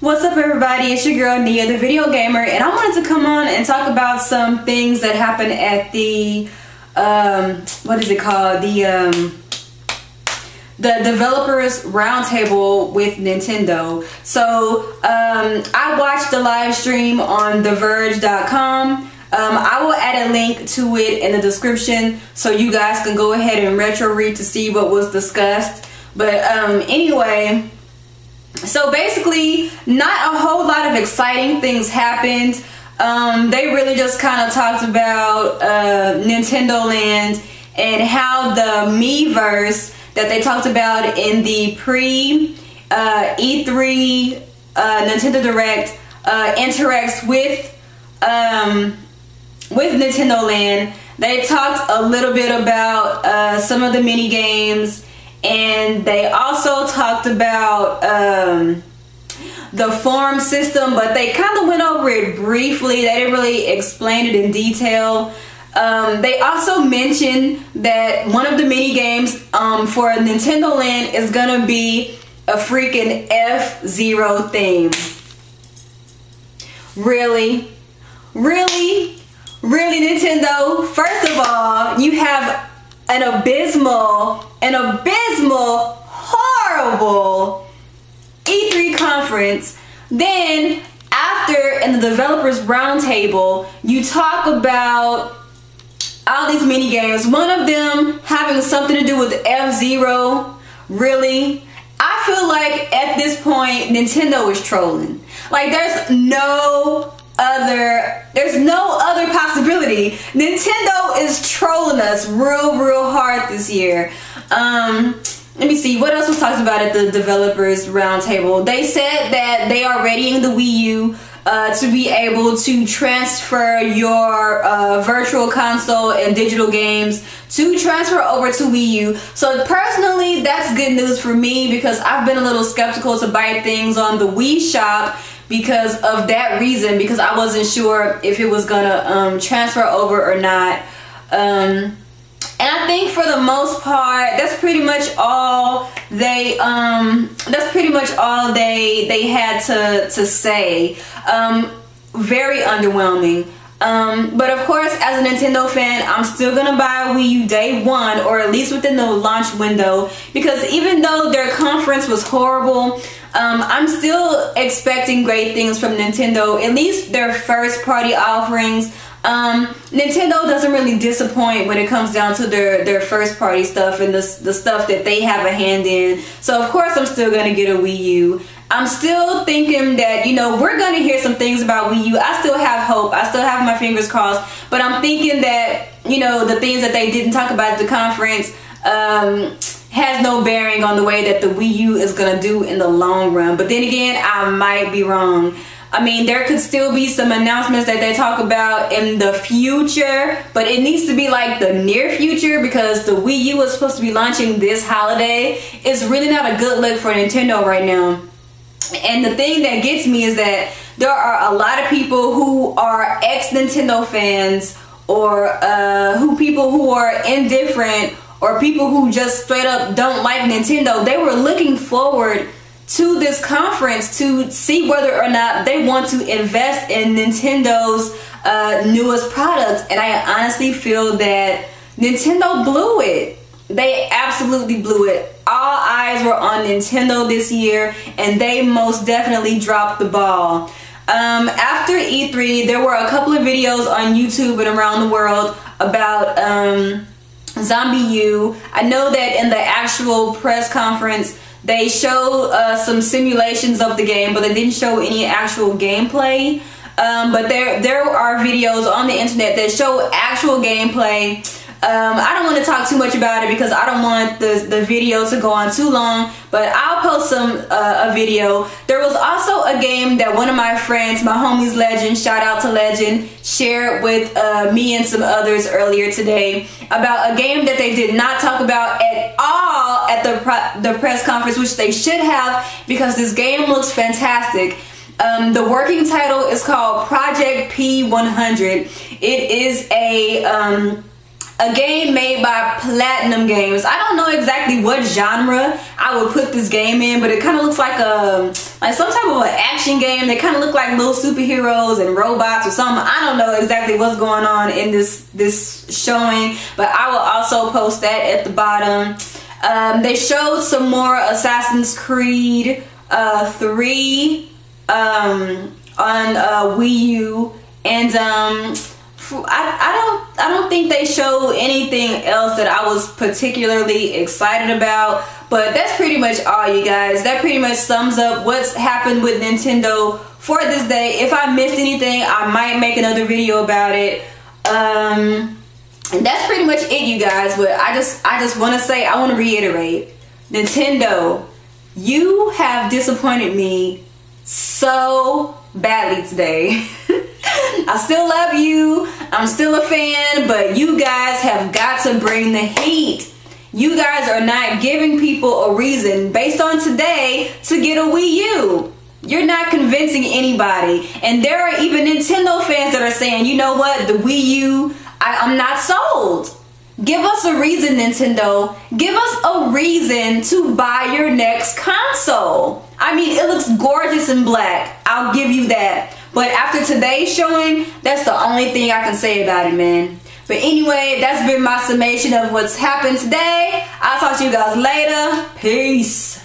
What's up, everybody? It's your girl Nia, the video gamer, and I wanted to come on and talk about some things that happened at the what is it called? The developers roundtable with Nintendo. So I watched the live stream on TheVerge.com. I will add a link to it in the description so you guys can go ahead and retro read to see what was discussed. But anyway, so basically not a whole lot of exciting things happened. They really just kind of talked about Nintendo Land and how the Miiverse that they talked about in the pre-E3 Nintendo Direct interacts with Nintendo Land. They talked a little bit about some of the mini games, and they also talked about the farm system, but they kind of went over it briefly. They didn't really explain it in detail. They also mentioned that one of the mini games for Nintendo Land is gonna be a freaking F-Zero theme. Really, Nintendo? First of all, you have an abysmal, horrible E3 conference. Then after, in the developers roundtable, you talk about all these mini games, one of them having something to do with F-Zero. Really? I feel like at this point Nintendo is trolling. Like there's no other possibility. Nintendo is trolling us real hard this year. Let me see what else was talked about at the developers roundtable. They said that they are readying the Wii U to be able to transfer your virtual console and digital games to transfer over to Wii U. So personally, that's good news for me because I've been a little skeptical to buy things on the Wii shop because of that reason, because I wasn't sure if it was gonna transfer over or not. And I think for the most part, that's pretty much all they had to say. Very underwhelming. But of course, as a Nintendo fan, I'm still gonna buy a Wii U day one, or at least within the launch window, because even though their conference was horrible, I'm still expecting great things from Nintendo, at least their first party offerings. Nintendo doesn't really disappoint when it comes down to their first party stuff and the stuff that they have a hand in. So of course I'm still gonna get a Wii U. I'm still thinking that, you know, we're gonna hear some things about Wii U. I still have hope. I still have my fingers crossed. But I'm thinking that, you know, the things that they didn't talk about at the conference has no bearing on the way that the Wii U is gonna do in the long run. But then again, I might be wrong. I mean, there could still be some announcements that they talk about in the future, but it needs to be like the near future, because the Wii U is supposed to be launching this holiday. It's really not a good look for Nintendo right now. And the thing that gets me is that there are a lot of people who are ex-Nintendo fans, or people who are indifferent, or people who just straight up don't like Nintendo. They were looking forward to this conference to see whether or not they want to invest in Nintendo's newest products. And I honestly feel that Nintendo blew it. They absolutely blew it. All eyes were on Nintendo this year, and they most definitely dropped the ball. After E3, there were a couple of videos on YouTube and around the world about ZombiU. I know that in the actual press conference, they showed some simulations of the game, but they didn't show any actual gameplay. But there are videos on the internet that show actual gameplay. I don't want to talk too much about it because I don't want the video to go on too long, but I'll post a video. There was also a game that one of my friends, my homies Legend, shout out to Legend, shared with me and some others earlier today about a game that they did not talk about at all at the press conference, which they should have, because this game looks fantastic. The working title is called Project P100. It is a game made by Platinum Games. I don't know exactly what genre I would put this game in, but it kind of looks like a like some type of an action game. They kind of look like little superheroes and robots or something. I don't know exactly what's going on in this showing, but I will also post that at the bottom. They showed some more Assassin's Creed 3 on Wii U, and I don't think they showed anything else that I was particularly excited about. But that's pretty much all, you guys. That pretty much sums up what's happened with Nintendo for this day. If I missed anything, I might make another video about it. And that's pretty much it, you guys. But I just want to say, I want to reiterate, Nintendo, you have disappointed me so badly today. I still love you. I'm still a fan, but you guys have got to bring the heat. You guys are not giving people a reason based on today to get a Wii U. You're not convincing anybody. And there are even Nintendo fans that are saying, you know what, the Wii U, I'm not sold. Give us a reason, Nintendo. Give us a reason to buy your next console. I mean, it looks gorgeous in black. I'll give you that. But after today's showing, that's the only thing I can say about it, man. But anyway, that's been my summation of what's happened today. I'll talk to you guys later. Peace.